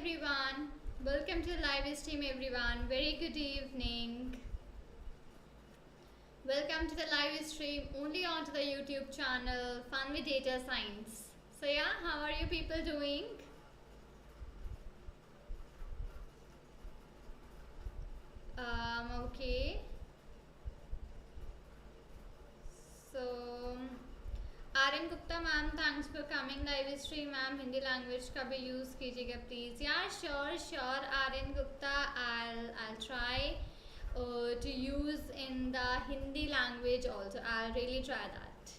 everyone. Welcome to the live stream, everyone. Very good evening. Welcome to the live stream only onto the YouTube channel Fun with Data Science. So yeah, how are you people doing? Okay. So Aryan Gupta ma'am, thanks for coming live stream ma'am. Hindi language का भी use कीजिएगा please. Yeah sure Aryan Gupta, I'll try to use in the Hindi language also. I'll really try that.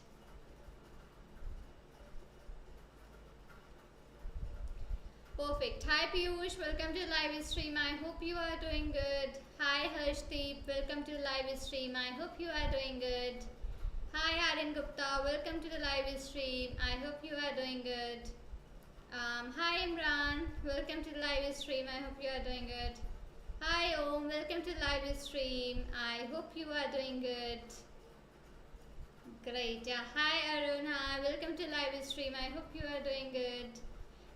Perfect. Hi Piyush, welcome to the live stream. I hope you are doing good. Hi Harshdeep, welcome to the live stream. I hope you are doing good. Hi Aryan Gupta, welcome to the live stream. I hope you are doing good. Hi Imran, welcome to the live stream. I hope you are doing good. Hi Om, welcome to the live stream. I hope you are doing good. Great. Yeah. Hi Arun. Hi, welcome to the live stream. I hope you are doing good.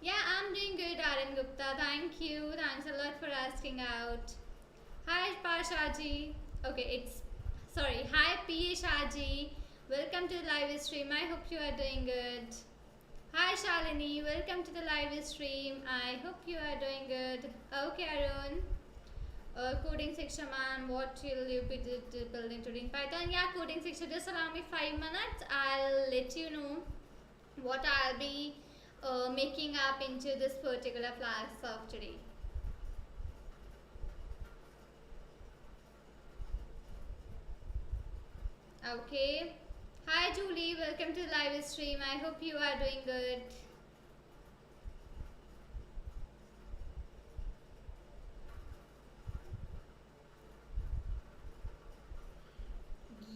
Yeah, I'm doing good, Aryan Gupta. Thank you. Thanks a lot for asking out. Hi Pashaji. Okay, it's sorry. Hi Pishaji. Welcome to the live stream. I hope you are doing good. Hi Shalini, welcome to the live stream. I hope you are doing good. Okay Arun. Coding section man, what will you be building today in Python? Yeah, coding section. Just allow me 5 minutes. I'll let you know what I'll be making up into this particular class of today. Okay. Hi Julie, welcome to the live stream. I hope you are doing good.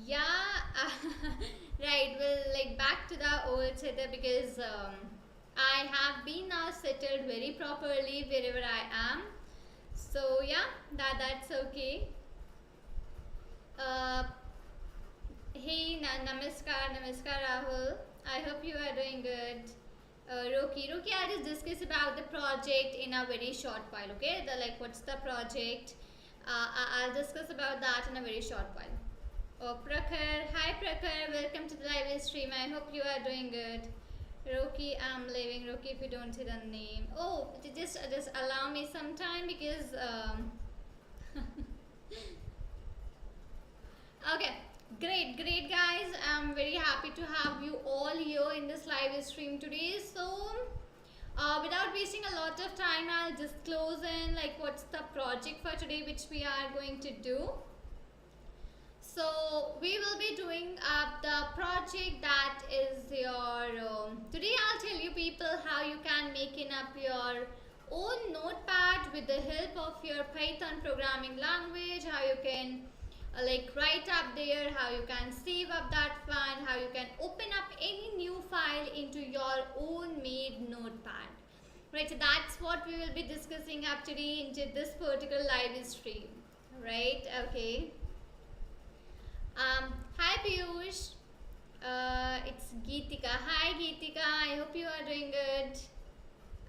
Yeah, right. Well, like back to the old setup because I have been now settled very properly wherever I am. So yeah, that's okay. Hey, namaskar Rahul. I hope you are doing good. Roki, I'll just discuss about the project in a very short while. Okay, what's the project? I'll discuss about that in a very short while. Oh, Prakhar, hi Prakhar, welcome to the live stream. I hope you are doing good. Roki, I'm leaving. Roki, if you don't see the name. Oh, just allow me some time because okay. Great guys, I'm very happy to have you all here in this live stream today. So without wasting a lot of time, I'll just close in what's the project for today which we are going to do. So we will be doing up the project that is your today I'll tell you people how you can make up your own notepad with the help of your Python programming language, how you can write up there, how you can save up that file, how you can open up any new file into your own made notepad. Right, so that's what we will be discussing up today into this particular live stream. Right, okay. Hi Piyush. It's Geetika. Hi Geetika, I hope you are doing good.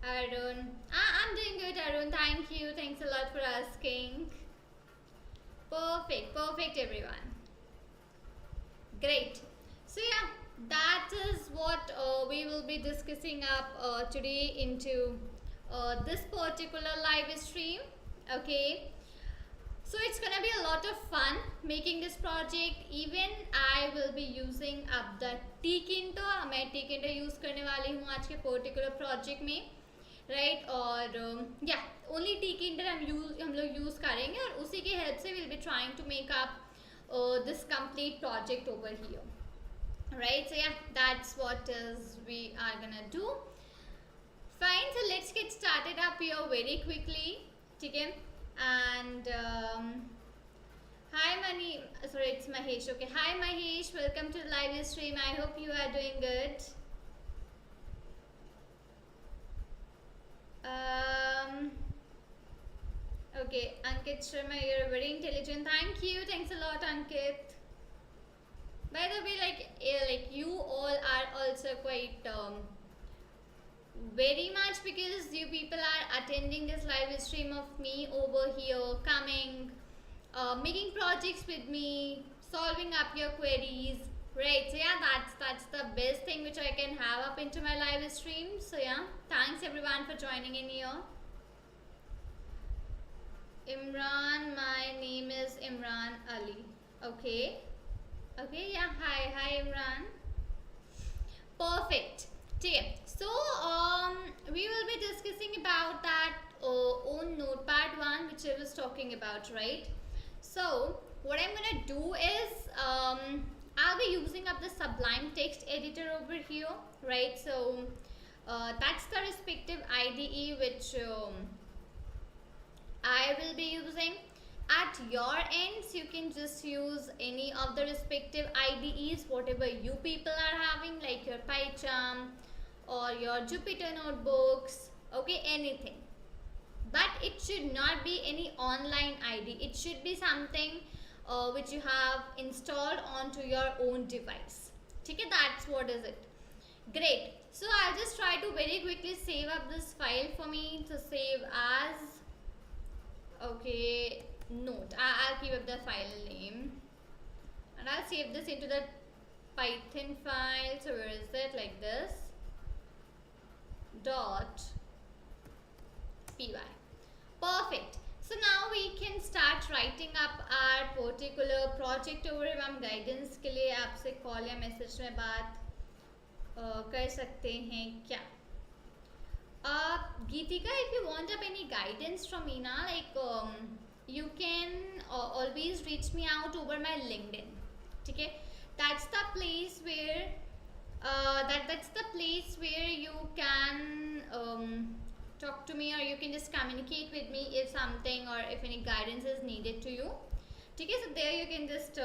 Arun. I'm doing good Arun, thank you. Thanks a lot for asking. Perfect everyone. Great. So yeah, that is what we will be discussing up today into this particular live stream. Okay, so it's gonna be a lot of fun making this project. Even I will be using up the tkinter. मैं tkinter use करने वाली हूँ आज के particular project में. Right और या only tkinter हम लोग यूज़ करेंगे और उसी की हेल्प से will be trying to make up this complete project over here. Right, so yeah that's what is we are gonna do. Fine, so let's get started up here very quickly. ठीक है, and hi Mani, sorry it's Mahesh. Okay, hi Mahesh, welcome to the live stream. I hope you are doing good. Okay, Ankit Sharma, you're very intelligent. Thank you. Thanks a lot, Ankit. By the way, you all are also quite very much because you people are attending this live stream of me over here, coming, making projects with me, solving up your queries, right? So yeah, that's the best thing which I can have up into my live stream. So yeah, thanks everyone for joining in here. Imran, my name is Imran Ali. Okay. Okay, yeah, hi Imran. Perfect. Okay, so we will be discussing about that own notepad one which I was talking about, right? So what I'm gonna do is I'll be using up the Sublime text editor over here, right? So that's the respective IDE which I will be using. At your ends, you can just use any of the respective IDEs, whatever you people are having, like your pycharm or your Jupyter notebooks, okay, anything. But it should not be any online ID. It should be something which you have installed onto your own device. Okay, that's what is it. Great. So I'll just try to very quickly save up this file for me. To save as, okay, note. I'll keep up the file name and I'll save this into the Python file. So where is it? Like this .py. Perfect. So now we can start writing up our particular project over here. हम guidance के लिए आपसे call या message में बात कर सकते हैं क्या? Geetika, if you want up any guidance from me na, like you can always reach me out over my LinkedIn. Okay, that's the place where that's the place where you can talk to me, or you can just communicate with me if something or if any guidance is needed to you. Okay, so there you can just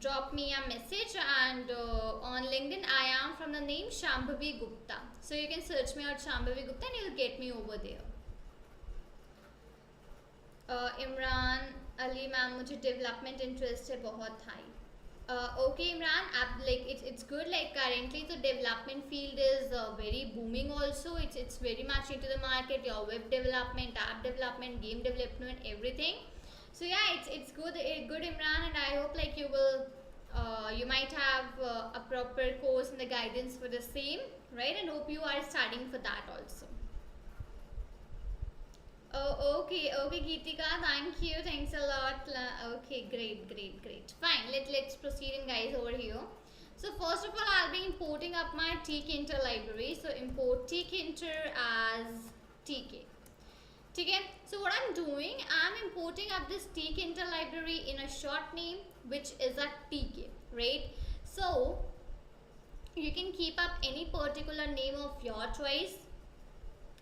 drop me a message, and on LinkedIn I am from the name Shambhavi Gupta. So you can search me out Shambhavi Gupta and you'll get me over there. Imran Ali ma'am, मुझे development interest है बहुत high. Okay Imran, like it's good. Like currently the development field is very booming also. It's very much into the market. Your web development, app development, game development, everything. So yeah, it's good, good Imran, and I hope like you will you might have a proper course and the guidance for the same, right? And hope you are studying for that also. Oh, okay, Geetika, thank you, thanks a lot. Okay, great. Fine, let's proceed in guys over here. So first of all, I'll be importing up my tkinter library. So import tkinter as tk. Okay, so what I'm doing, I'm importing up this tkinter library in a short name which is a tk, right? So you can keep up any particular name of your choice.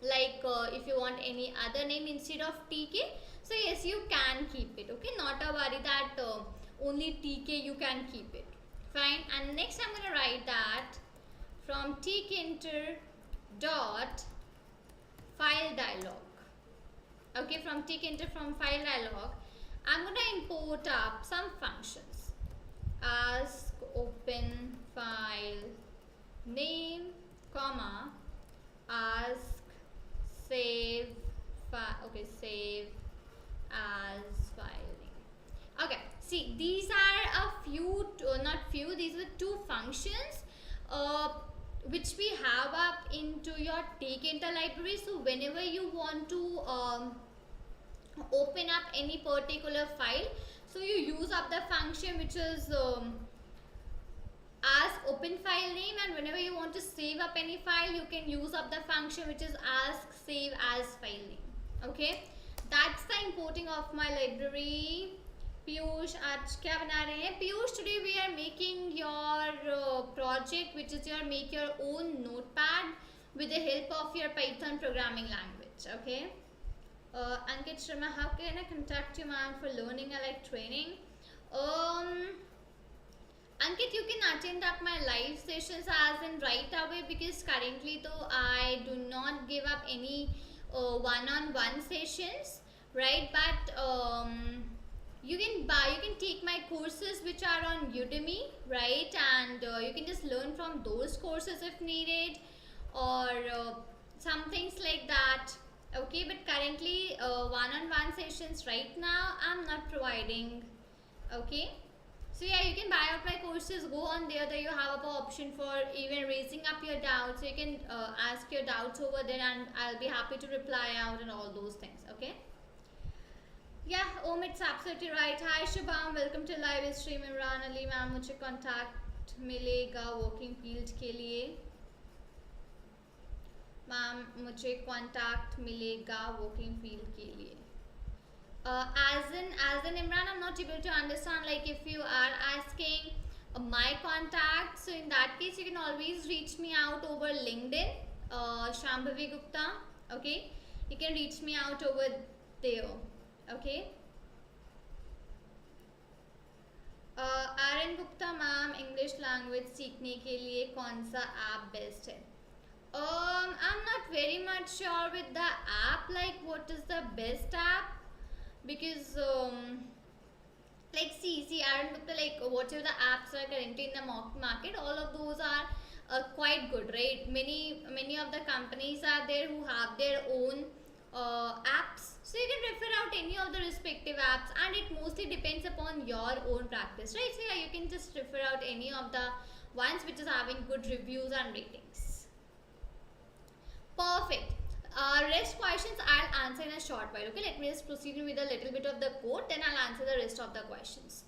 Like if you want any other name instead of tk, so yes, you can keep it. Okay, not a worry that only tk you can keep it. Fine. And next I'm gonna write that from tkinter dot file dialog. Okay, from tkinter from file dialog, I'm gonna import up some functions. Ask open file name, comma, ask save file. Okay, save as file name. Okay, see, these are a few, not few, these are two functions which we have up into your tkinter library. So whenever you want to open up any particular file, so you use up the function which is ask open file name, and whenever you want to save up any file, you can use up the function which is ask save as file name. Okay, that's the importing of my library. Piyush, आज क्या बना रहे हैं? Piyush, today we are making your project which is your make your own notepad with the help of your Python programming language. Okay. Ankit Sharma, how can I contact you, ma'am, for learning or like training? Ankit, you can attend up my live sessions as in right away, because currently though I do not give up any one-on-one sessions, right? But you can take my courses which are on Udemy, right? And you can just learn from those courses if needed. or some things like that. Okay, but currently one-on-one sessions right now I'm not providing. Okay, so yeah, you can buy out my courses. Go on there. There you have an option for even raising up your doubts. So you can ask your doubts over there, and I'll be happy to reply out and all those things. Okay. Yeah, it's absolutely right. Hi Shubham, welcome to live stream. Imran Ali ma'am, मुझे contact मिलेगा working field के लिए? Ma'am, मुझे contact मिलेगा working field के लिए? As in Imran, I'm not able to understand. Like if you are asking my contact, so in that case you can always reach me out over LinkedIn, Shambhavi Gupta. Okay, you can reach me out over there. Okay. Aryan Gupta ma'am, English language सीखने के लिए कौन सा app best है? I'm not very much sure with the app, like what is the best app, because like see Aaron Gupta, like whatever the apps are currently in the market, all of those are quite good, right? Many of the companies are there who have their own apps, so you can refer out any of the respective apps, and it mostly depends upon your own practice, right? So yeah, you can just refer out any of the ones which is having good reviews and ratings. Perfect. Rest questions I'll answer in a short while. Okay, let me just proceed with a little bit of the code, then I'll answer the rest of the questions.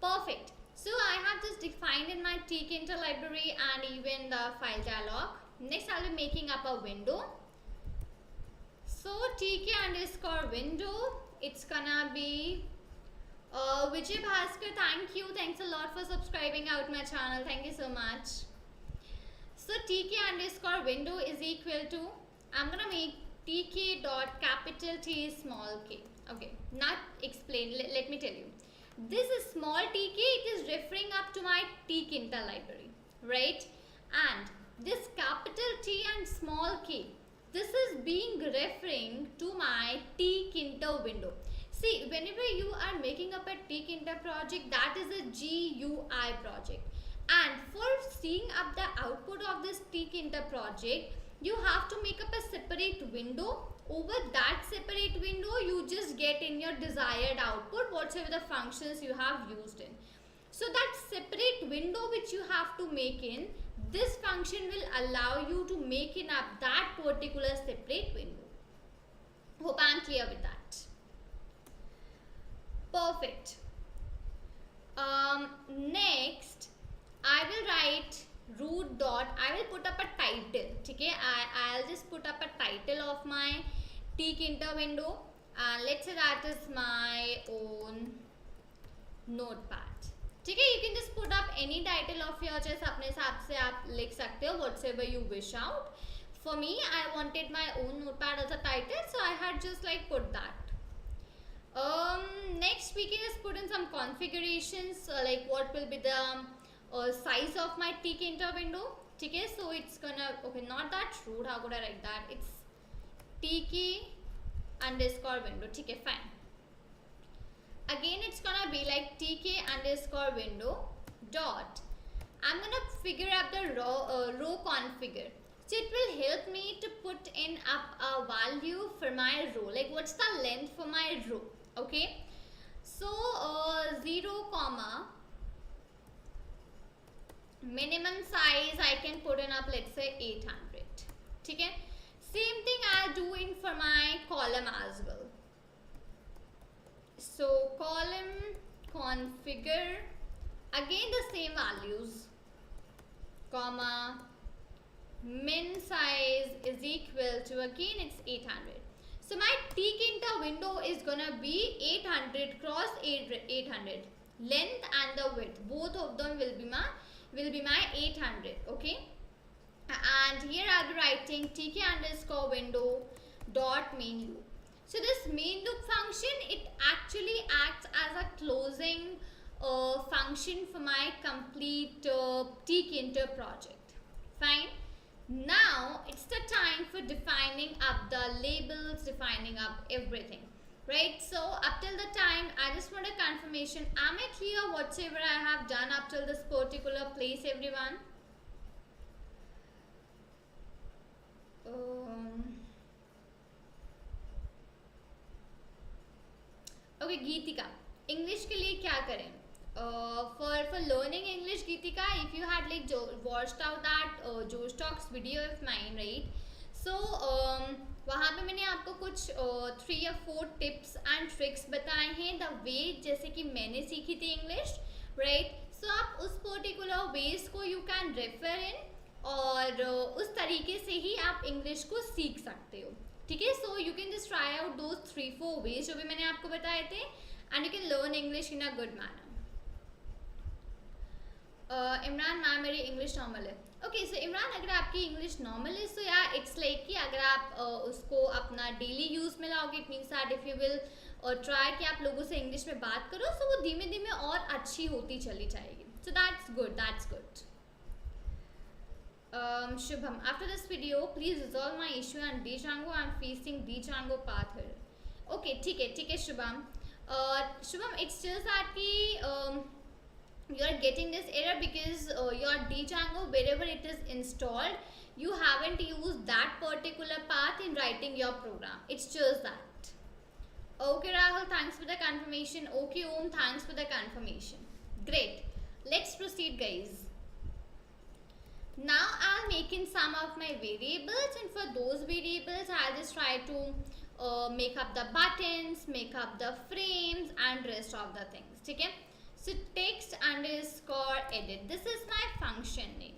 Perfect. So I have just defined in my tkinter library and even the file dialog. Next I'll be making up a window. So tk underscore window, it's gonna be Vijay Bhaskar, thank you, thanks a lot for subscribing out my channel, thank you so much. So tk underscore window is equal to, I'm gonna make tk dot capital T small k. Okay, not explain, let me tell you. This is small tk, it is referring up to my tkinter library, right? And this capital T and small k, this is being referring to my tkinter window. See, whenever you are making up a tkinter project, that is a GUI project. And for seeing up the output of this tkinter project, you have to make up a separate window. Over that separate window, you just get in your desired output, whatever the functions you have used in. So that separate window which you have to make in, this function will allow you to make in up that particular separate window. Hope I am clear with that. Perfect. Next, I will write root dot, I will put up a title. Okay, I'll just put up a title of my tkinter window, and let's say that is my own notepad. ठीक है, you can just put up any title of your choice, अपने हिसाब से आप लिख सकते हो, whatever you wish out. For me, I wanted my own notepad as a title, so I had just like put that. Next we can just put in some configurations, like what will be the size of my tkinter window. Okay, so it's gonna, okay, not that rude, how could I write that? It's tk underscore window. Okay, fine. Again, it's gonna be like tk underscore window dot, I'm gonna figure out the row configure. So it will help me to put in up a value for my row, like what's the length for my row. Okay, so 0 comma minimum size I can put in up, let's say 800. Okay, same thing I'll do in for my column as well. So column configure, again the same values, comma min size is equal to, again it's 800. So my tkinter window is gonna be 800 cross 800, length and the width, both of them will be my 800. Okay, and here I'll be writing tk underscore window dot main loop. So this main loop function, it actually acts as a closing function for my complete tkinter project. Fine. Now it's the time for defining up the labels, defining up everything, right? So up till the time, I just want a confirmation, am I clear whatever I have done up till this particular place, everyone? Okay Geetika, English के लिए क्या करें? For learning English, Geetika, if you had like watched out that Josh Talks video of mine, right? So वहाँ पे मैंने आपको कुछ 3 या 4 टिप्स एंड ट्रिक्स बताए हैं द वे जैसे कि मैंने सीखी थी इंग्लिश, राइट? सो आप उस पर्टिकुलर वेज को यू कैन रेफर इन और उस तरीके से ही आप इंग्लिश को सीख सकते हो, ठीक है? So you can just try out those 3-4 ways जो भी मैंने आपको बताए थे and you can learn English in a good manner. Imran ma'am मेरी इंग्लिश नॉर्मल है. ओके सो इमरान, अगर आपकी इंग्लिश नॉर्मल है सो यार इट्स लाइक कि अगर आप उसको अपना डेली यूज़ में लाओगे, it means that if you will try कि आप लोगों से इंग्लिश में बात करो सो वो धीमे धीमे और अच्छी होती चली जाएगी. So that's good, that's good. Shubham, after this video please resolve my issue and D Chango. I am facing D Chango path here. Okay ठीक है Shubham. Shubham, it's just that कि you are getting this error because your Django, wherever it is installed, you haven't used that particular path in writing your program. It's just that. Okay Rahul, thanks for the confirmation. Okay Om, thanks for the confirmation. Great. Let's proceed guys. Now I'll make in some of my variables, and for those variables I'll just try to make up the buttons, make up the frames and rest of the things. Okay? So text underscore edit, this is my function name,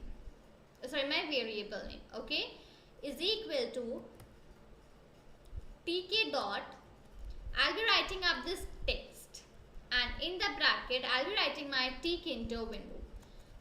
sorry my variable name, okay, is equal to tk dot, I'll be writing up this text and in the bracket I'll be writing my tkinter window.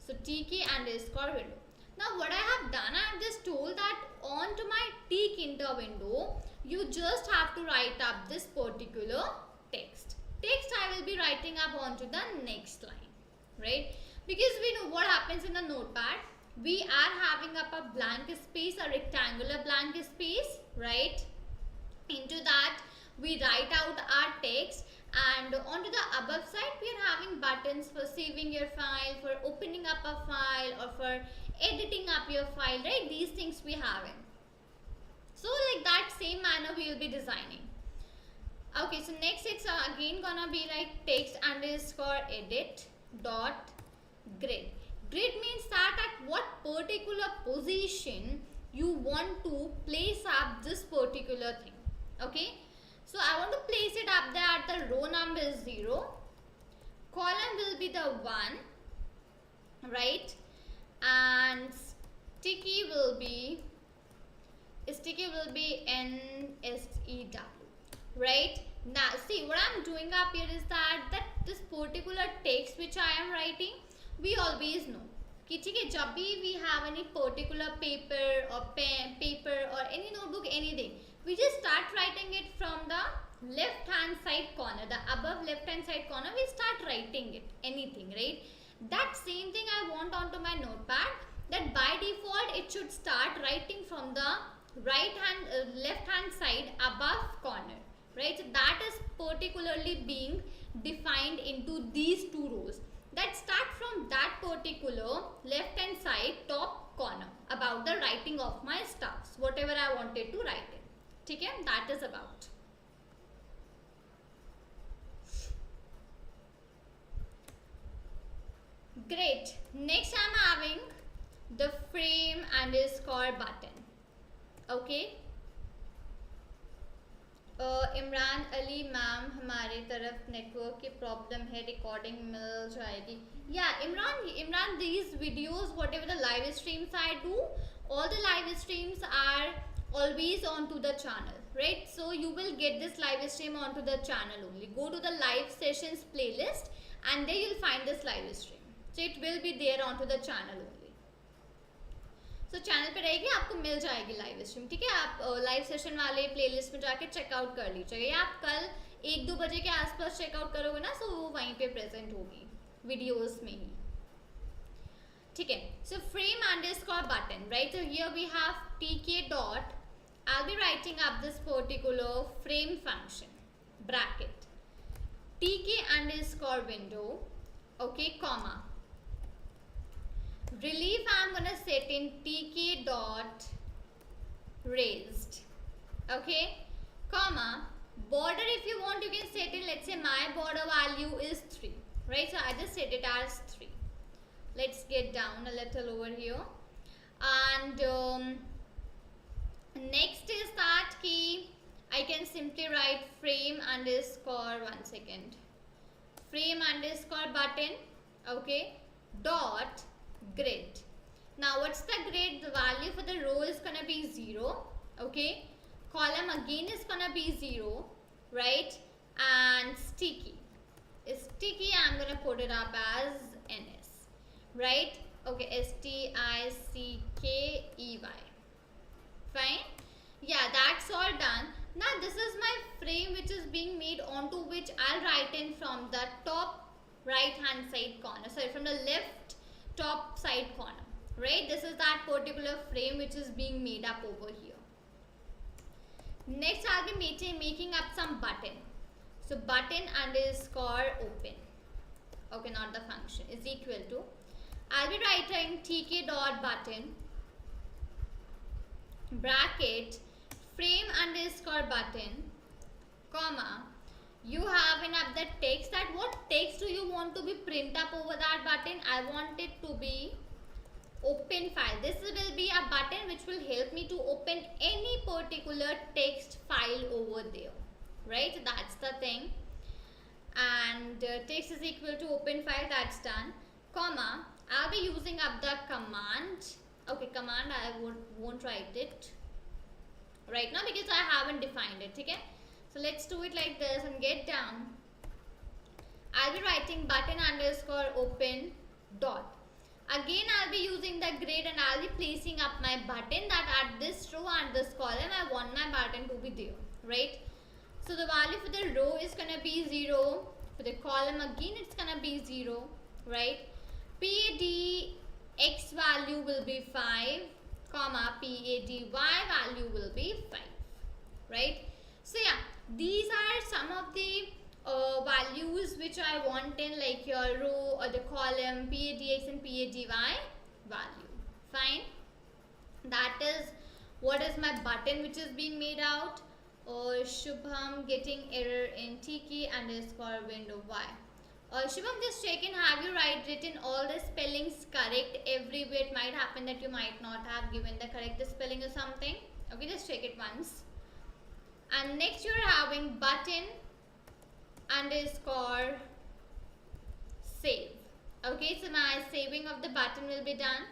So tk underscore window. Now what I have done, I have just told that on to my tkinter window you just have to write up this particular text. Text I will be writing up onto the next line, right? Because we know what happens in the notepad. We are having up a blank space, a rectangular blank space, right? Into that we write out our text, and onto the above side we are having buttons for saving your file, for opening up a file, or for editing up your file, right? These things we have in. So like that same manner we will be designing. Okay, so next it's again gonna be like text underscore edit dot grid. Grid means that at what particular position you want to place up this particular thing. Okay, so I want to place it up there at the row number 0, column will be the 1, right, and sticky will be NSEW. Right, now see what I'm doing up here is that this particular text which I am writing, we always know कि ठीक है जब भी we have any particular paper or pen, paper or any notebook, anything, we just start writing it from the left hand side corner, the above left hand side corner, we start writing it, anything, right? That same thing I want onto my notepad, that by default it should start writing from the left hand side above corner. Right, so that is particularly being defined into these 2 rows that start from that particular left hand side top corner about the writing of my stuffs, whatever I wanted to write in. Okay, that is about. Great. Next I'm having the frame underscore button. Okay. Imran Ali ma'am हमारे तरफ network की problem है, recording मिल जाएगी. या Imran these videos, whatever the live streams I do, all the live streams are always onto the channel, right? So you will get this live stream onto the channel only. Go to the live sessions playlist and there you'll find this live stream. So it will be there onto the channel only. तो channel पे रहेगी, आपको मिल जाएगी live stream, ठीक है? आप live session वाले playlist में जाके चेकआउट कर लीजिएगा, या आप कल 1-2 बजे के आसपास चेकआउट करोगे ना, सो वो वहीं पे प्रेजेंट होगी वीडियोस में ही, ठीक है? So frame underscore button, right? So here we have tk dot, I'll be writing up this particular frame function, bracket, tk underscore window, okay, comma, relief I'm gonna set in tk dot raised. Okay, comma, border, if you want you can set it, let's say my border value is 3, right? So I just set it as 3. Let's get down a little over here, and next is that key I can simply write frame underscore, one second, frame underscore button, okay, dot grid. Now what's the grid? The value for the row is gonna be 0, okay, column again is gonna be 0, right, and sticky I'm gonna put it up as ns, right, okay, stickey, fine. Yeah, that's all done. Now this is my frame which is being made, onto which I'll write in from the top right hand side corner, sorry, from the left top side corner, right? This is that particular frame which is being made up over here. Next I'll be making up some button. So button underscore open, okay, not the function, is equal to, I'll be writing tk dot button bracket frame underscore button, comma, you have in up the text, that what text do you want to be print up over that button? I want it to be open file. This will be a button which will help me to open any particular text file over there, right? That's the thing. And text is equal to open file, that's done, comma, I'll be using up the command, okay, command I won't write it right now because I haven't defined it, okay? So let's do it like this and get down. I'll be writing button underscore open dot. Again I'll be using the grid and I'll be placing up my button, that at this row and this column I want my button to be there, right? So the value for the row is gonna be 0, for the column again it's gonna be 0, right? PAD X value will be 5, comma, PAD Y value will be 5, right? So yeah, these are some of the values which I want in, like your row or the column, PADX and PADY value, fine. That is what is my button which is being made out. Shubham getting error in tk underscore window, why? Shubham, just check in, have you written all the spellings correct everywhere? It might happen that you might not have given the correct spelling or something, okay, just check it once. And next you're having button underscore save, okay, so my saving of the button will be done.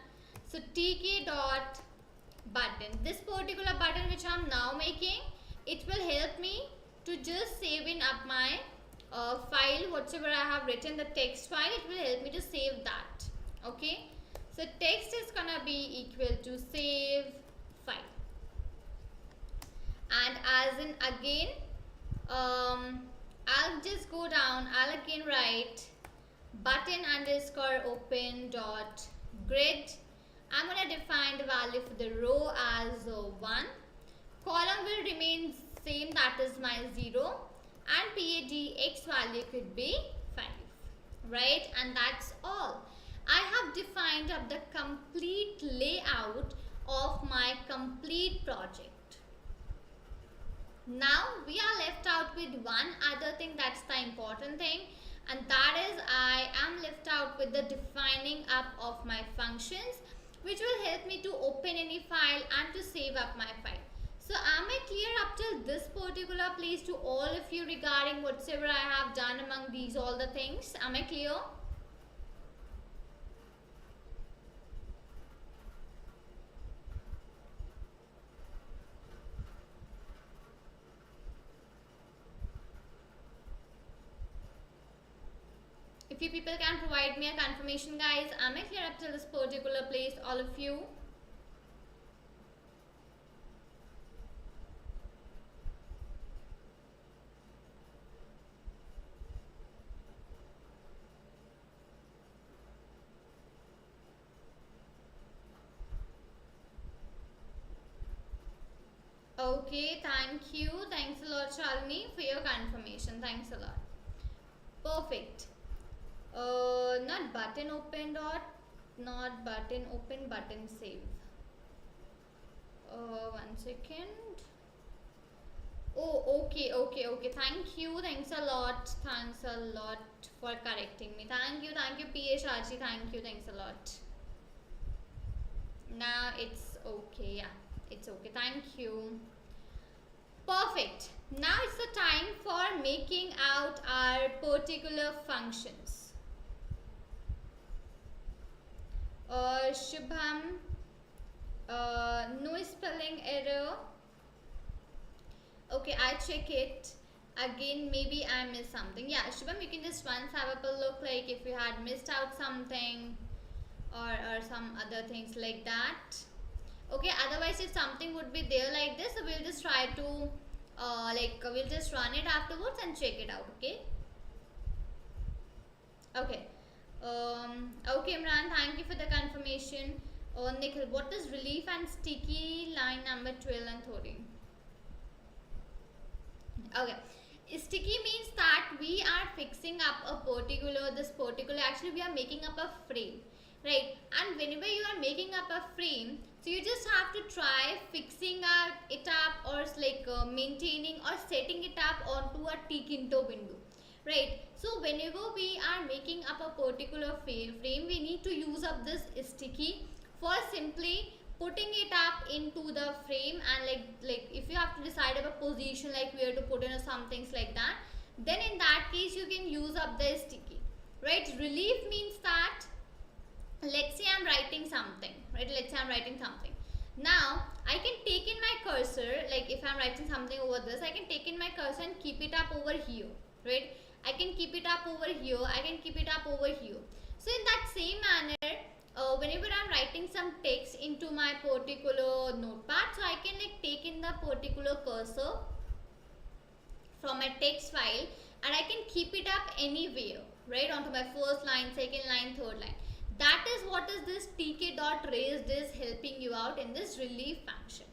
So tk dot button, this particular button which I'm now making, it will help me to just save in up my file, whatever I have written, the text file, it will help me to save that, okay. So text is gonna be equal to save file, and as in again I'll just go down, I'll again write button underscore open dot grid. I'm gonna define the value for the row as 1, column will remain same, that is my 0, and PADX value could be 5, right? And that's all. I have defined up the complete layout of my complete project. Now we are left out with one other thing, that's the important thing, and that is I am left out with the defining up of my functions which will help me to open any file and to save up my file. So am I clear up till this particular place to all of you regarding whatsoever I have done among these all the things? Am I clear? If you people can provide me a confirmation, guys, am I clear up till this particular place, all of you? Okay, thank you. Thanks a lot, Shalini, for your confirmation. Thanks a lot. Perfect. Not button open dot, not button open, button save. One second. Oh, okay. Thank you. Thanks a lot. Thanks a lot for correcting me. Thank you, PHRG. Thanks a lot. Now it's okay. Yeah, it's okay. Thank you. Perfect. Now it's the time for making out our particular functions. Shubham, no spelling error. Okay, I check it again. Maybe I missed something. Yeah, Shubham, you can just once have a look, like if you had missed out something or some other things like that. Okay, otherwise if something would be there like this, so we'll just try to we'll just run it afterwards and check it out. Okay. Okay, Imran, thank you for the confirmation. Nikhil, what is relief and sticky line number 12 and 13? Okay, sticky means that we are fixing up a particular, actually we are making up a frame, right? And whenever you are making up a frame, so you just have to try fixing it up, or maintaining or setting it up onto a T-Kinto window, right? So whenever we are making up a particular frame, we need to use up this sticky for simply putting it up into the frame. And like if you have to decide a position, like where to put in or some things like that, then in that case you can use up the sticky, right? Relief means that, let's say I'm writing something, right? Now I can take in my cursor, like if I'm writing something over this, I can take in my cursor and keep it up over here, right? I can keep it up over here, I can keep it up over here. So in that same manner, whenever I'm writing some text into my particular notepad, so I can take in the particular cursor from my text file, and I can keep it up anywhere, right? Onto my first line, second line, third line. That is what is this tk.raised is helping you out in this relief function,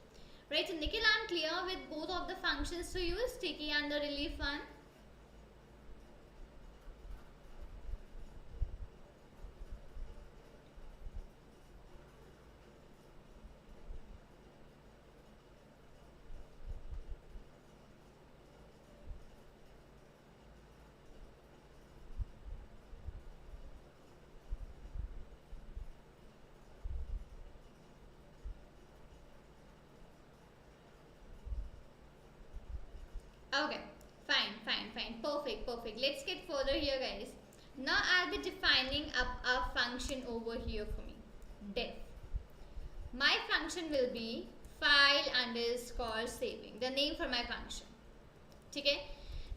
right? So Nikhil, I'm clear with both of the functions to use sticky and the relief one. Okay, fine. Perfect. Let's get further here, guys. Now I'll be defining up a function over here for me. Def. My function will be file underscore saving, the name for my function. Okay?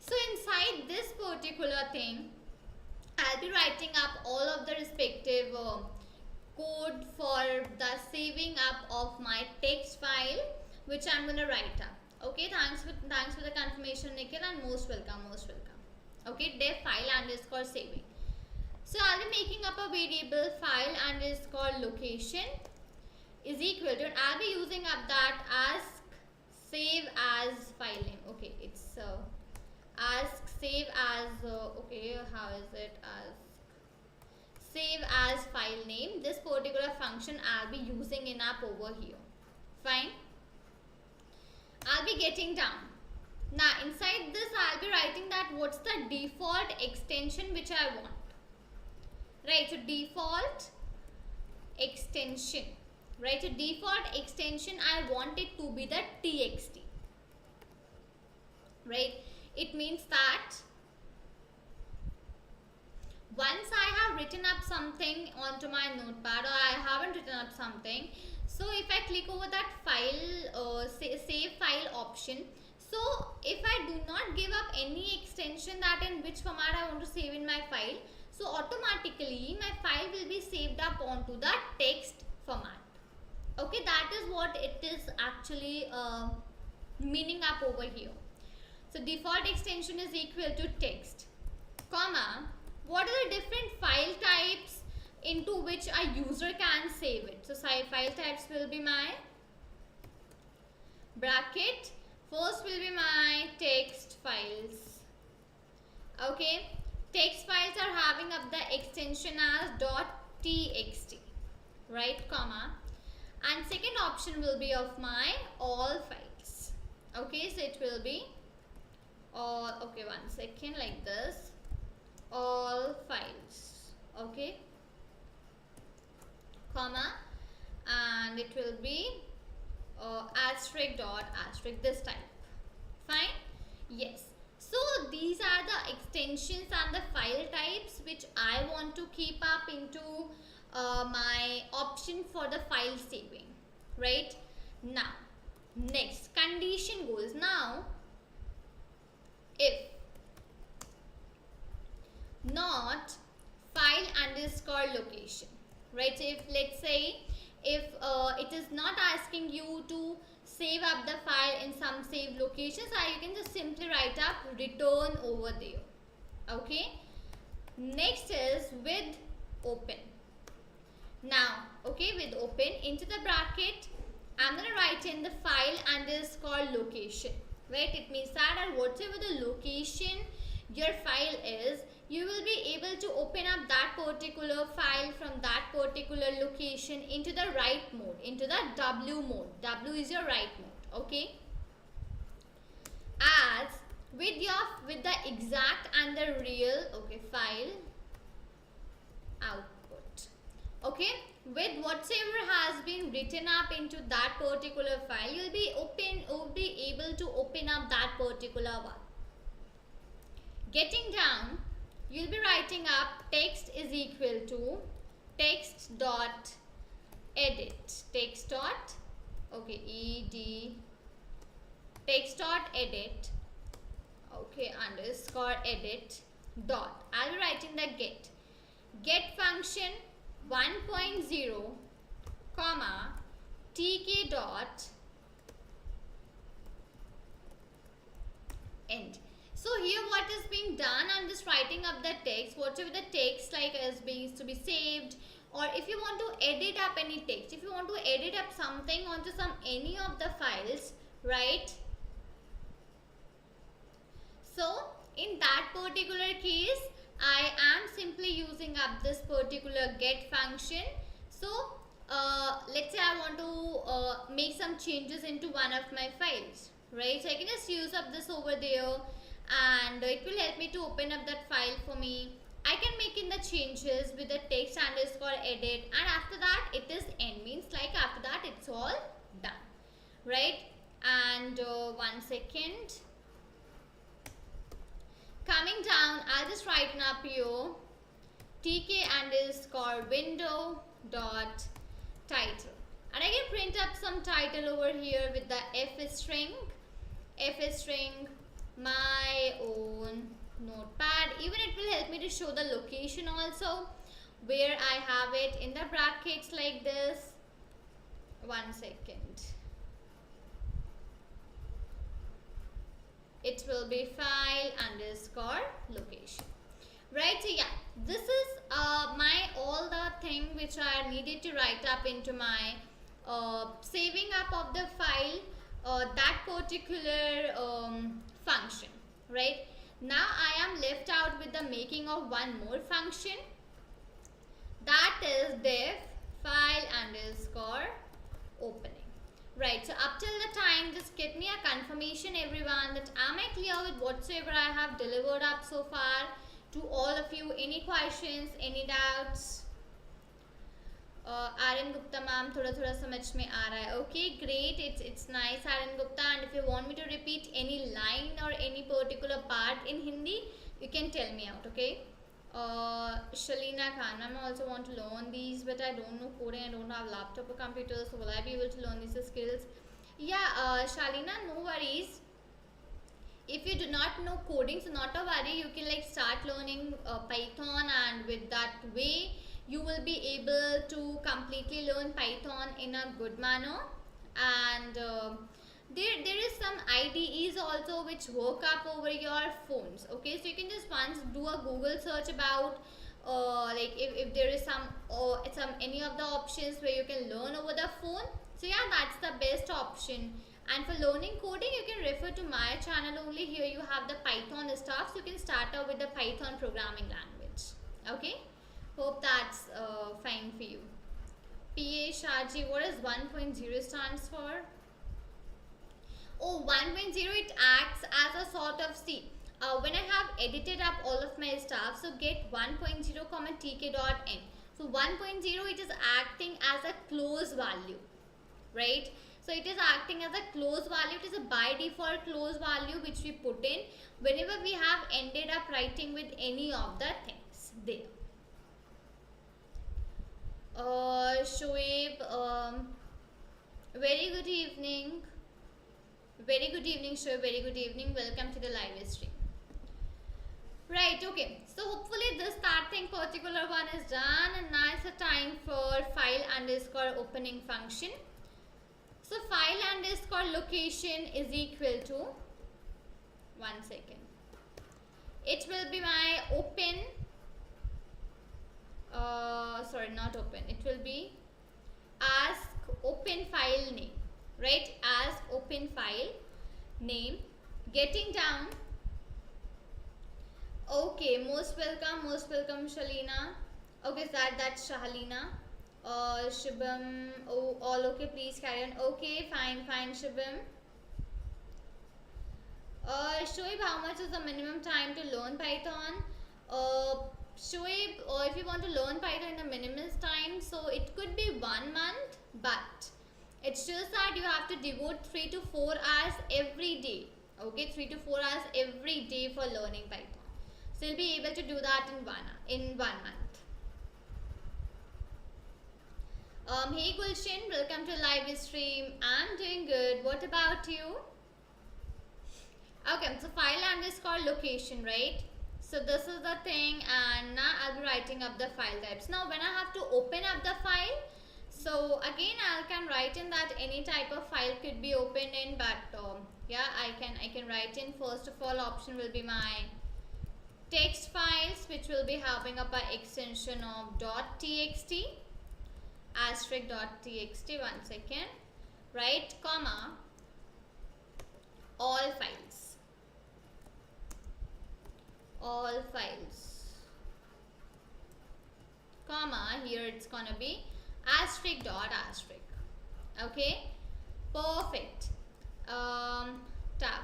So inside this particular thing, I'll be writing up all of the respective code for the saving up of my text file, which I'm gonna write up. Okay, thanks for the confirmation, Nikhil, and most welcome. Okay, def file underscore saving. So I'll be making up a variable file underscore location is equal to, and I'll be using up that ask save as file name. Okay, it's ask save as okay, how is it? Ask save as file name. This particular function I'll be using in up over here. Fine. I'll be getting down. Now inside this I'll be writing that what's the default extension which I want. Right, so default extension. Right, so default extension I want it to be the txt. Right, it means that once I have written up something onto my notepad, or I haven't written up something, so if I click over that file, save file option, so if I do not give up any extension that in which format I want to save in my file, so automatically my file will be saved up onto the text format. Okay, that is what it is actually meaning up over here. So default extension is equal to text, comma, what are the different file types into which a user can save it. So file types will be my bracket, first will be my text files. Okay, text files are having up the extension as .txt, right, comma, and second option will be of my all files. Okay, so it will be all, okay, one second, like this, all files, okay, comma, and it will be asterisk dot asterisk, this type. Fine. Yes, so these are the extensions and the file types which I want to keep up into my option for the file saving, right? Now next condition goes, now if not file underscore location, right? So if, let's say, if it is not asking you to save up the file in some saved locations, you can just simply write up return over there. Okay, next is with open. Now, okay, with open, into the bracket I'm gonna write in the file underscore location, right? It means that whatever the location your file is, you will be able to open up that particular file from that particular location into the write mode, into the W mode. W is your write mode. Okay, as with the exact and the real, okay, file output. Okay, with whatever has been written up into that particular file, you'll be able to open up that particular one. Getting down, you'll be writing up text is equal to text dot edit, text dot, okay, ed, text dot edit, okay, underscore edit dot, I'll be writing the get function 1.0 comma tk dot end. So here what is being done, I'm just writing up the text, whatever the text like is being to be saved, or if you want to edit up any text, if you want to edit up something onto any of the files, right? So in that particular case, I am simply using up this particular get function. So let's say I want to make some changes into one of my files, right? So I can just use up this over there, and it will help me to open up that file for me. I can make in the changes with the text underscore edit, and after that it is end, means like after that it's all done, right? And one second, coming down, I'll just write up here tk underscore window dot title, and I can print up some title over here with the f string my own notepad. Even it will help me to show the location also, where I have it in the brackets like this. One second, it will be file underscore location, right? So yeah, this is my all the thing which I needed to write up into my saving up of the file, that particular function, right? Now I am left out with the making of one more function, that is def file underscore opening, right? So up till the time, just get me a confirmation everyone that am I clear with whatsoever I have delivered up so far to all of you. Any questions, any doubts? Aryan Gupta ma'am थोड़ा थोड़ा समझ में आ रहा है. Okay, great. It's nice, Aryan Gupta. And if you want me to repeat any line or any particular part in Hindi, you can tell me out. Okay. Shalina Khan, I also want to learn these, but I don't know coding. I don't have laptop or computer, so will I be able to learn these skills? Yeah, Shalina, no worries. If you do not know coding, so not a worry. You can like start learning Python, and with that way, you will be able to completely learn Python in a good manner. And there is some IDEs also which work up over your phones. Okay, so you can just once do a Google search about like if there is some any of the options where you can learn over the phone. So yeah, that's the best option. And for learning coding, you can refer to my channel only. Here you have the Python stuff, so you can start out with the Python programming language. Okay, hope that's fine for you. PHRG, what is 1.0 stands for? Oh, 1.0, it acts as a sort of, see, when I have edited up all of my stuff, so get 1.0 comma tk dot n. So 1.0, it is acting as a close value, right? So it is acting as a close value. It is a by default close value which we put in whenever we have ended up writing with any of the things there. Shoaib, very good evening. Very good evening, Shoaib. Very good evening. Welcome to the live stream. Right, okay. So hopefully this starting particular one is done, and now it's a time for file underscore opening function. So file underscore location is equal to, one second, it will be my open, sorry, not open, it will be ask open file name, right? Ask open file name, getting down. Okay, most welcome Shalina. Okay, that's Shahalina. Shubham, oh, all okay, please carry on. Okay, fine, Shubham. Shoaib, how much is the minimum time to learn Python? Shoaib, if you want to learn Python in the minimum time, so it could be 1 month, but it's just that you have to devote 3 to 4 hours every day. Okay, 3 to 4 hours every day for learning Python. So you'll be able to do that in 1 month. Hey Gulshin, welcome to live stream. I'm doing good. What about you? Okay, so file underscore location, right? So this is the thing, and now I'll be writing up the file types. Now when I have to open up the file, so again I can write in that any type of file could be opened in, but yeah, I can write in, first of all, option will be my text files, which will be having up an extension of .txt, asterisk .txt, 1 second, right, comma, all files, comma, here it's gonna be asterisk dot asterisk. Okay, perfect. Tab,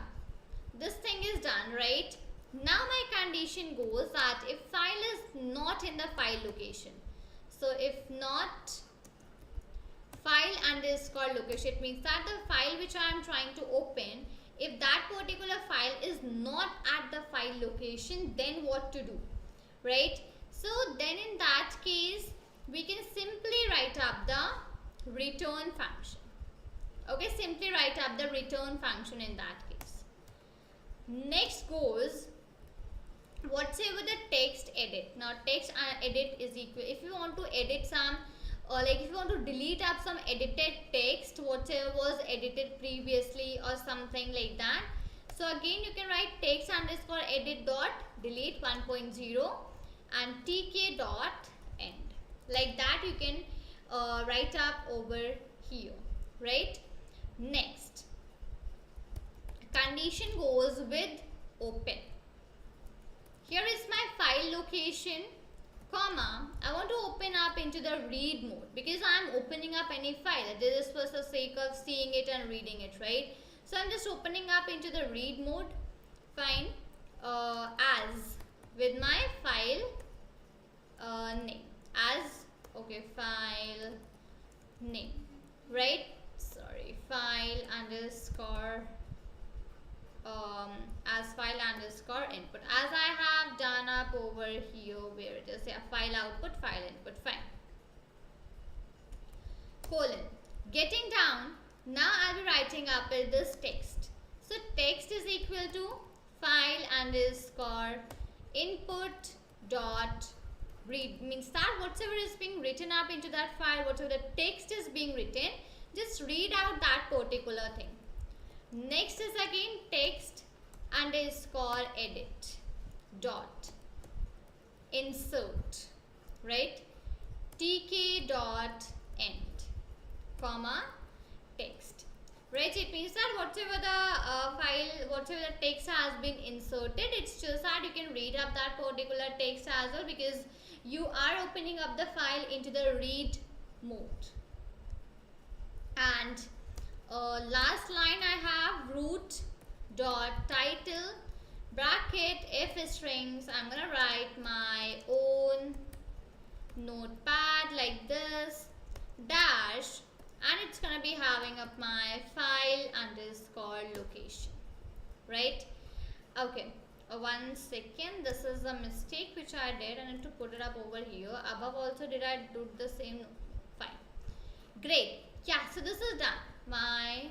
this thing is done, right? Now my condition goes that if file is not in the file location, so if not file underscore location, it means that the file which I am trying to open, if that particular file is not at the file location, then what to do, right? So then in that case we can simply write up the return function. Okay, simply write up the return function in that case. Next goes whatever the text edit. Now text edit is equal, if you want to edit some, or like if you want to delete up some edited text, whatever was edited previously or something like that, so again you can write text underscore edit dot delete 1.0 and tk dot end, like that you can write up over here, right? Next condition goes with open. Here is my file location, comma, I want to open up into the read mode, because I am opening up any file. This is for the sake of seeing it and reading it, right? So I'm just opening up into the read mode. Fine. As with my file name, as, okay, file name, right? Sorry, file underscore as file underscore input, as I have done up over here where it is, yeah, file output, file input, fine. Colon, getting down, now I'll be writing up this text. So text is equal to file underscore input dot read, means that whatever is being written up into that file, whatever the text is being written, just read out that particular thing. Next is again text underscore edit dot insert, right, tk dot end, comma, text, right? It means that whatever the file, whatever the text has been inserted, it's just that you can read up that particular text as well, because you are opening up the file into the read mode, and last line I have root dot title bracket if strings. I'm gonna write my own notepad like this dash, and it's gonna be having up my file underscore location, right? Okay, 1 second, this is a mistake which I did. I need to put it up over here. Above also did I do the same? Fine, great. Yeah, so this is done. My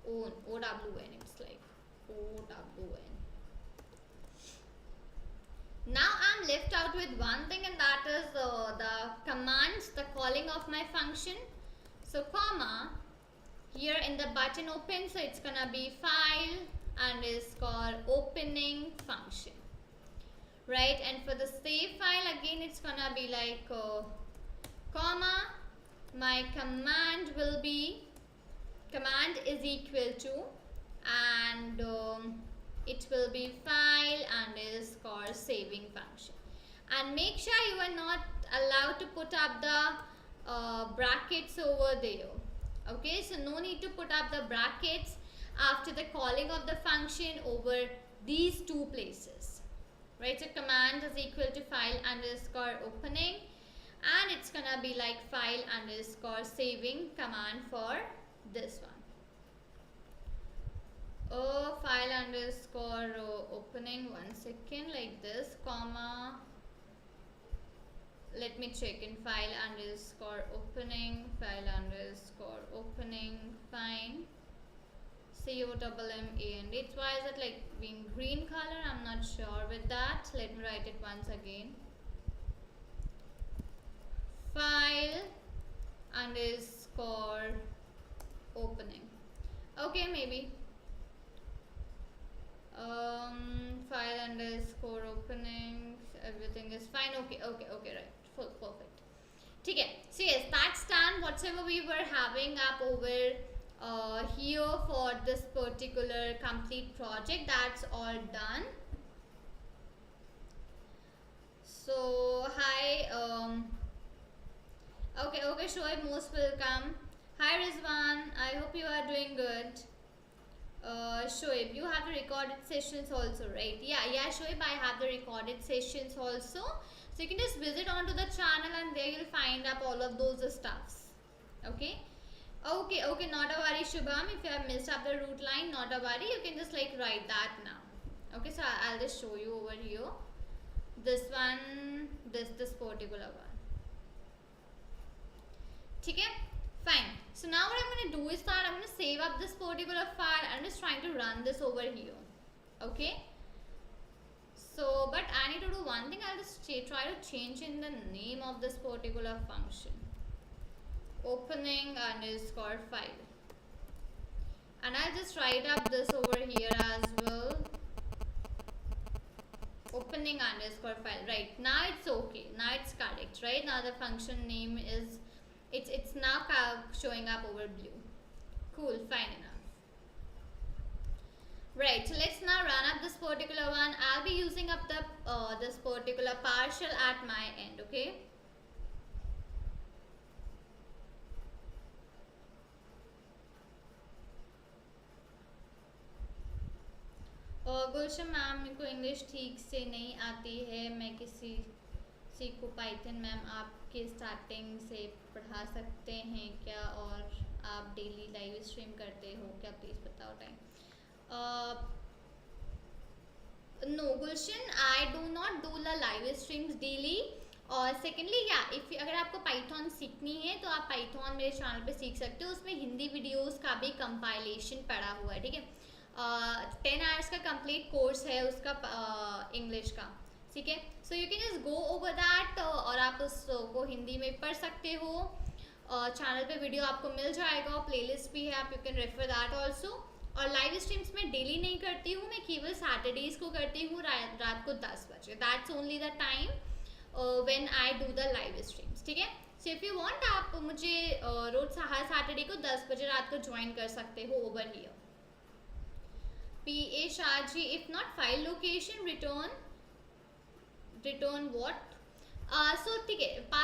own OWN, it's like OWN. Now I'm left out with one thing, and that is the commands, the calling of my function. So comma, here in the button open, so it's gonna be file underscore opening function, right? And for the save file, again it's gonna be like comma, my command will be, command is equal to, and it will be file underscore saving function. And make sure you are not allowed to put up the brackets over there. Okay, so no need to put up the brackets after the calling of the function over these two places, right? So command is equal to file underscore opening, and it's gonna be like file underscore saving command for this one. File underscore opening, 1 second, like this, comma, let me check in file underscore opening, fine, COMMAND. Why is it like being green color? I'm not sure with that. Let me write it once again. File underscore opening. Okay, maybe. File underscore opening, everything is fine. Okay, right, full, perfect. Okay, so yes, that's done. Whatever we were having up over here for this particular complete project, that's all done. So hi, okay, Shoaib, most welcome. Hi Rizwan, I hope you are doing good. Shoaib, you have the recorded sessions also, right? Yeah, Shoaib, I have the recorded sessions also. So you can just visit onto the channel, and there you'll find up all of those stuffs. Okay, not a worry, Shubham. If you have missed up the root line, not a worry. You can just like write that now. Okay, so I'll just show you over here. This one, this particular one. Okay, fine. So now what I'm going to do is that I'm going to save up this particular file. I'm just trying to run this over here. Okay. So, but I need to do one thing. I'll just try to change in the name of this particular function. Opening underscore file. And I'll just write up this over here as well. Opening underscore file. Right. Now it's okay. Now it's correct. Right. Now the function name is, it's now showing up over blue. Cool, fine enough. Right, so let's now run up this particular one. I'll be using up the this particular partial at my end, okay? Gulshan ma'am, मेरे को English ठीक से नहीं आती है, मैं किसी को पाइथन मैम आपके स्टार्टिंग से पढ़ा सकते हैं क्या, और आप डेली लाइव स्ट्रीम करते हो क्या, प्लीज़ बताओ time. No Gulshan, I do not do the live streams daily. और सेकेंडली अगर आपको पाइथन सीखनी है तो आप पाइथन मेरे चैनल पे सीख सकते हो. उसमें हिंदी वीडियोस का भी कंपाइलेशन पड़ा हुआ है, ठीक है. 10 आवर्स का कंप्लीट कोर्स है उसका इंग्लिश का, ठीक है. So you can just go over that, और आप उसको हिंदी में पढ़ सकते हो. चैनल पे वीडियो आपको मिल जाएगा, प्लेलिस्ट भी है, आप you can refer that also. और लाइव स्ट्रीम्स में डेली नहीं करती हूँ, मैं केवल सैटरडेज को करती हूँ रात को 10 बजे. That's only the time when I do the live streams, ठीक है. सो इफ़ यू वांट, आप मुझे रोज हर सैटरडे को 10 बजे रात को ज्वाइन कर सकते हो over here. PA Shaji, if not file location, return what? So ठीक है, PA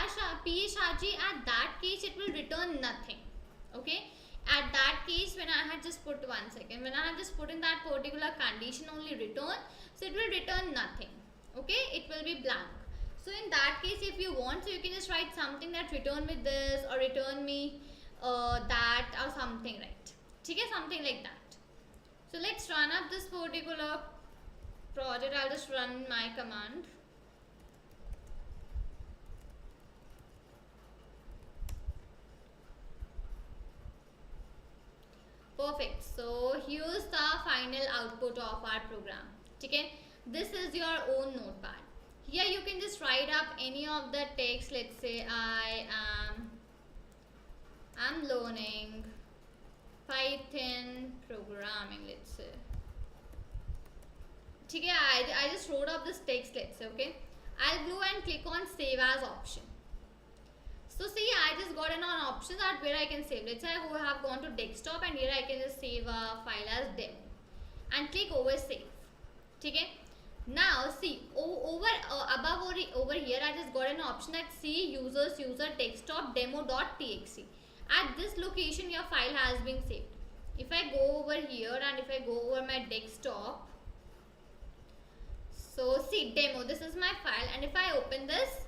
Shaji, at that case it will return nothing. Okay, At that case, when I had just put when I had just put in that particular condition only return, so it will return nothing. Okay, it will be blank. So in that case, if you want, so you can just write something that return with this or return me that or something, right? Okay, something like that. So let's run up this particular project. I'll just run my command. Perfect. So here's the final output of our program. Okay, this is your own notepad. Here you can just write up any of the text. Let's say I'm learning Python programming. Let's say. Okay, I just wrote up this text. Let's say. Okay, I'll go and click on save as option. So see, I just got an option that where I can save. Let's say I have gone to desktop and here I can just save a file as demo and click over save. Okay. Now see above over here I just got an option that see users user desktop demo.txt. At this location your file has been saved. If I go over here and if I go over my desktop, so see demo, this is my file, and if I open this,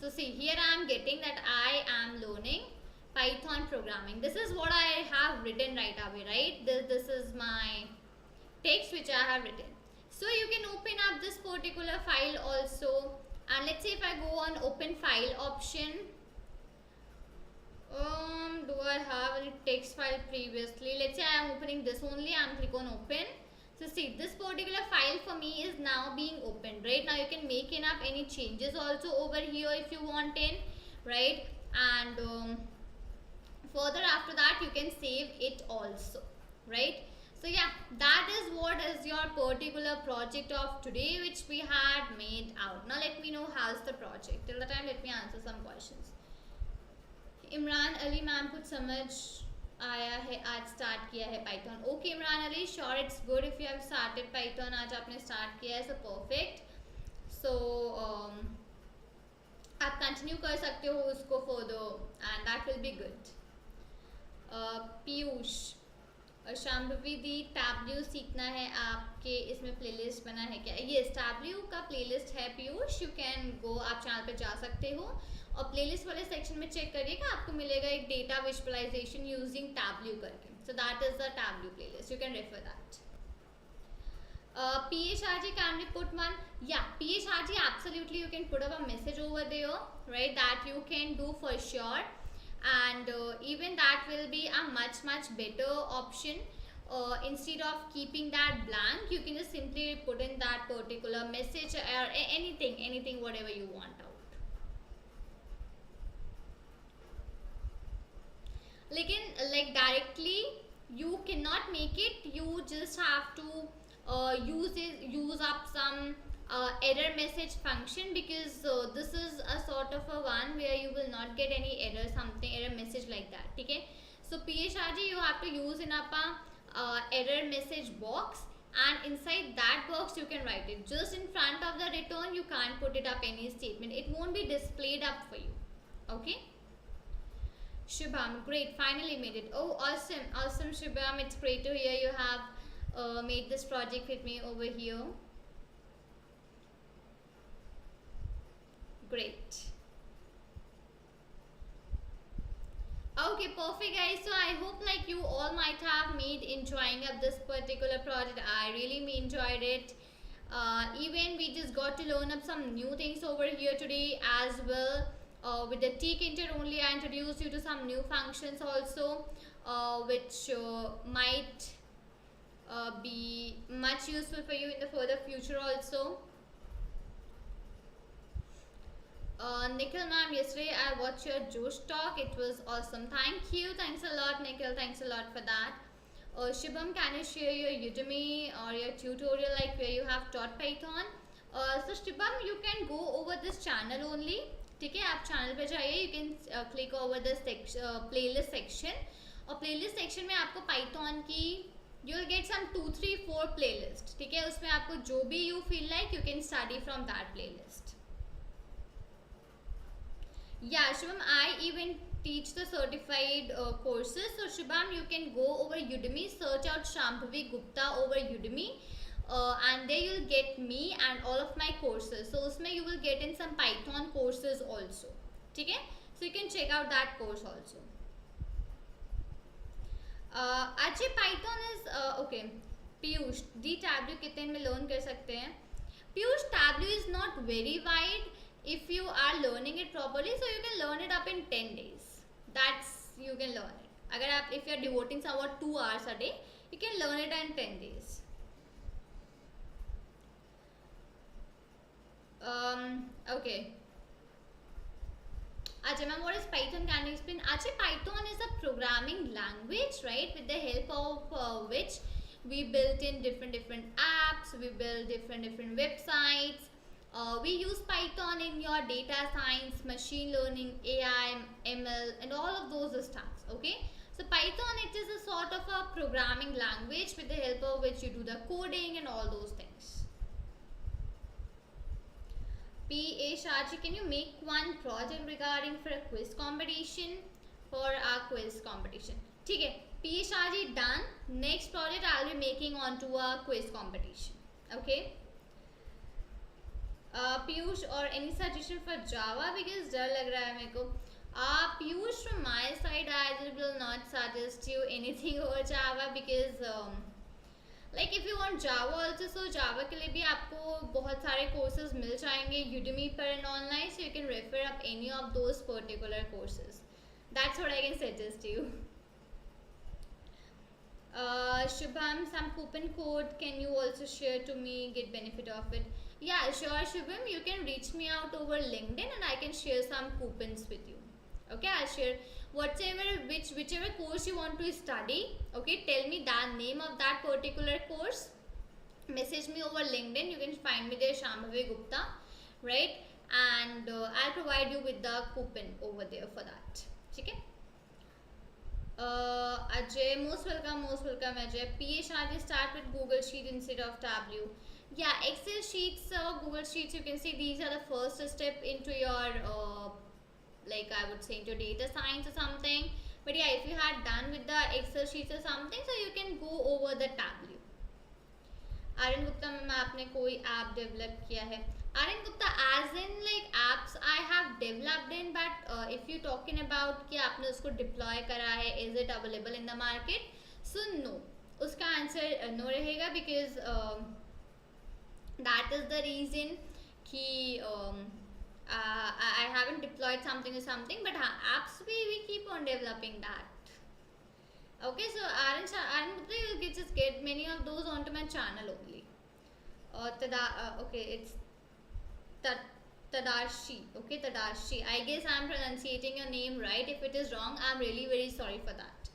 so see here I am getting that I am learning Python programming. This is what I have written right away, right? This is my text which I have written. So you can open up this particular file also, and let's say if I go on open file option, do I have any text file previously? Let's say I am opening this only, I am click on open. So see, this particular file for me is now being opened, right? Now you can make enough any changes also over here if you want in, right? And further after that you can save it also, right? So yeah, that is what is your particular project of today which we had made out. Now let me know how's the project. Till the time let me answer some questions. Imran Ali ma'am कुछ समझ आया है, आज start किया है Python. Okay Imran Ali, sure it's good if you have started Python. आज आपने start किया है, सो परफेक्ट. सो आप कंटिन्यू कर सकते हो उसको further and that will be good. Piyush, Shambhavi the, Tableau सीखना है आपके इसमें प्लेलिस्ट बना है क्या? ये टैब्ल्यू का प्लेलिस्ट है पीयूष, यू कैन गो, आप चैनल पे जा सकते हो और प्लेलिस्ट वाले सेक्शन में चेक करिएगा, आपको मिलेगा एक डेटा विजुअलाइजेशन यूजिंग टैब्ल्यू करके. So that is the Tableau playlist, you can refer that. PHRG, can we put one? Yeah, PHRG, absolutely you can put up a message over there, right? That you can do for sure, and even that will be a much better option. Instead of keeping that blank, you can just simply put in that particular message or anything whatever you want out. लेकिन like directly you cannot make it, you just have to use up some error message function, because this is a sort of a one where you will not get any error message like that. Okay, so PHRG you have to use in up a error message box, and inside that box you can write it. Just in front of the return you can't put it up any statement, it won't be displayed up for you. Okay, Shubham, great, finally made it. Oh, awesome Shubham, it's great to hear you have made this project with me over here. Great. Okay, perfect guys. So I hope like you all might have made enjoying of this particular project. I really enjoyed it. Even we just got to learn up some new things over here today as well. With the tkinter only, I introduced you to some new functions also, which might be much useful for you in the further future also. Nikhil ma'am, yesterday I watched your Josh talk, it was awesome. Thank you, thanks a lot Nikhil, thanks a lot for that. Shubham, can you share your Udemy or your tutorial like where you have taught Python? So Shubham, you can go over this channel only. ठीक है, आप channel पे जाइए, you can click over the playlist section, और playlist section में आपको Python की you will get some 2, 3, 4 playlist. ठीक है, उसमें आपको जो भी you feel like you can study from that playlist. Yeah, Shivam, I even teach the certified courses. So Shubham, you can go over Udemy, search out Shambhavi Gupta over Udemy, and there you'll get me and all of my courses. So usme you will get in some Python courses also. Okay, so you can check out that course also. Ajay, Python is okay. Piyush, the tableau कितने में learn कर सकते हैं? Piyush, tableau is not very wide if you are learning it properly, so you can learn it up in 10 days. That's you can learn it. अगर आप if you are devoting somewhat 2 hours a day, you can learn it in 10 days. Okay. Ajay ma'am, what is Python? Can you explain? Ajay, Python is a programming language, right? With the help of which we built in different apps, we build different websites. We use Python in your data science, machine learning, AI, ML, and all of those stuff. Okay. So Python, it is a sort of a programming language with the help of which you do the coding and all those things. P.A. Shaji, can you make one project regarding for a quiz competition? For our quiz competition. ठीक है, P.A. Shaji, done. Next project I'll be making onto a quiz competition. Okay. Piyush, or any suggestion for Java? Because डर लग रहा है मेरे को. Piyush, from my side, I will not suggest you anything over Java because like if you want Java also, so Java के लिए भी आपको बहुत सारे courses मिल जाएंगे Udemy पर and online, so you can refer up any of those particular courses. That's what I can suggest you. Shubham, some coupon code can you also share to me, get benefit of it? Yeah, sure Shubham, you can reach me out over LinkedIn and I can share some coupons with you. Okay, I'll share whichever course you want to study. Okay, tell me the name of that particular course, message me over LinkedIn, you can find me there, Shambhavi Gupta, right? And I'll provide you with the coupon over there for that. Okay. Ajay, most welcome Ajay. P.A. Shaji, start with Google Sheet instead of Tableau. Yeah, Excel sheets, Google Sheets, you can see these are the first step into your like I would say into data science or something. But yeah, if you had done with the Excel sheets or something, so you can go over the Tableau. Aryan Gupta, में आपने कोई app develop किया है? Aryan Gupta, as in like apps I have developed in, but if you talking about कि आपने उसको deploy करा है, is it available in the market? So no, उसका answer no रहेगा because that is the reason कि I haven't deployed something or something, but apps we keep on developing that. Okay, so Aryan Gupta, you just get many of those onto my channel only. Okay, it's Tadashi. Okay, Tadashi. I guess I'm pronunciating your name right. If it is wrong, I'm really very sorry for that.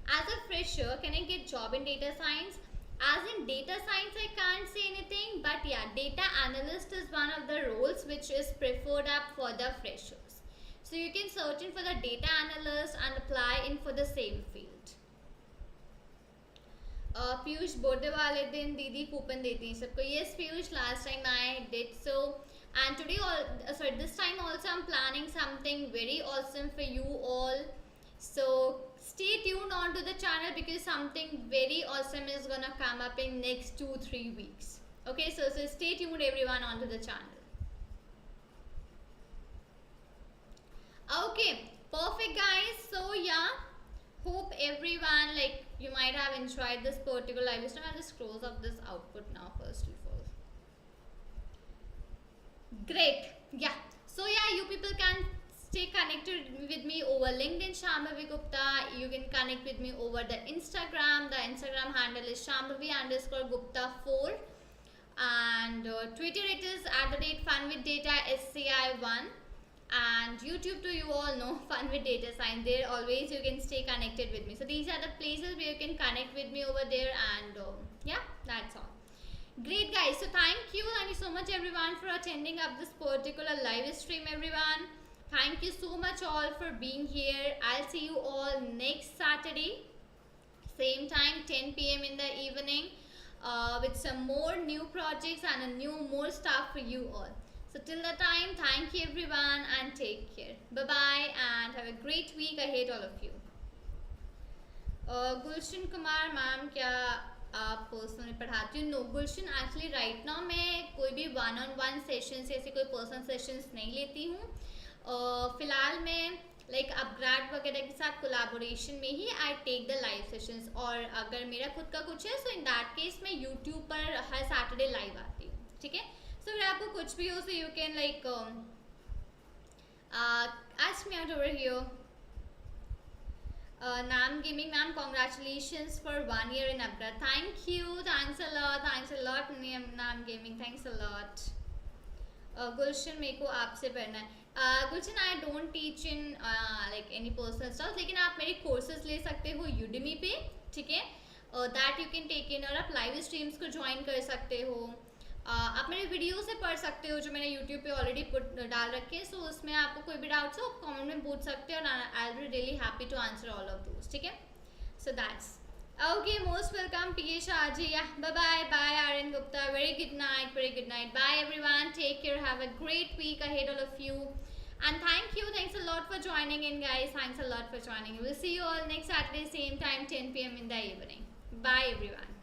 As a fresher, can I get job in data science? As in data science, I can't say anything, but yeah, data analyst is one of the roles which is preferred up for the freshers. So you can search in for the data analyst and apply in for the same field. Piyush, birthday वाले दिन दीदी coupon देती हैं सबको. Yes Piyush, last time I did so, and today this time also I'm planning something very awesome for you all. So stay tuned on to the channel because something very awesome is gonna come up in next 2-3 weeks. Okay, so stay tuned everyone onto the channel. Okay, perfect guys. So yeah, hope everyone, like, you might have enjoyed this particular live stream. I'll just close up this output now first of all. Great. Yeah, so yeah, you people can stay connected with me over LinkedIn, Shambhavi Gupta. You can connect with me over the Instagram. The Instagram handle is Shambhavi_Gupta4, and Twitter it is @funwithdata_SCI1, and YouTube too, you all know, Fun with Data Science. There always you can stay connected with me. So these are the places where you can connect with me over there, and yeah, that's all. Great guys, so thank you so much everyone for attending up this particular live stream everyone. Thank you so much all for being here. I'll see you all next Saturday, same time, 10 p.m. in the evening, with some more new projects and more stuff for you all. So till the time, thank you everyone and take care. Bye bye and have a great week ahead, all of you. Gulshan Kumar ma'am, क्या आप personally पढ़ाती हूँ? No गुलशन, actually right now मैं कोई भी 1-on-1 sessions ऐसे कोई personal sessions नहीं लेती हूँ. फ़िलहाल मैं लाइक अपग्रेड वगैरह के साथ कोलैबोरेशन में ही I take the live sessions. और अगर मेरा खुद का कुछ है सो इन दैट केस मैं यूट्यूब पर हर सैटरडे लाइव आती हूँ. ठीक है. सो अगर आपको कुछ भी हो सो you can like ask me out over here. Nam Gaming ma'am, congratulations for 1 year in upgrade. Thank you, thanks a lot Nam Gaming, thanks a lot. Gulshan, मेरे को आपसे पढ़ना है. Gulshan, I don't teach in like any personal stuff, लेकिन आप मेरे courses ले सकते हो यूडेमी पे. ठीक है. दैट यू कैन टेक इन. और आप लाइव स्ट्रीम्स को ज्वाइन कर सकते हो. आप मेरे वीडियो से पढ़ सकते हो जो मैंने यूट्यूब पे ऑलरेडी डाल रखे हैं. सो उसमें आपको कोई भी डाउट्स हो आप कमेंट में पूछ सकते हो. और I will be really happy to answer all of those. ठीक है. So that's okay. Most welcome पीएश आजी. Bye bye. Bye Aryan Gupta. Very good night. Bye everyone. Take care. Have a great week ahead all of you. And thanks a lot for joining in, guys. Thanks a lot for joining. We'll see you all next Saturday, same time, 10 p.m. in the evening. Bye, everyone.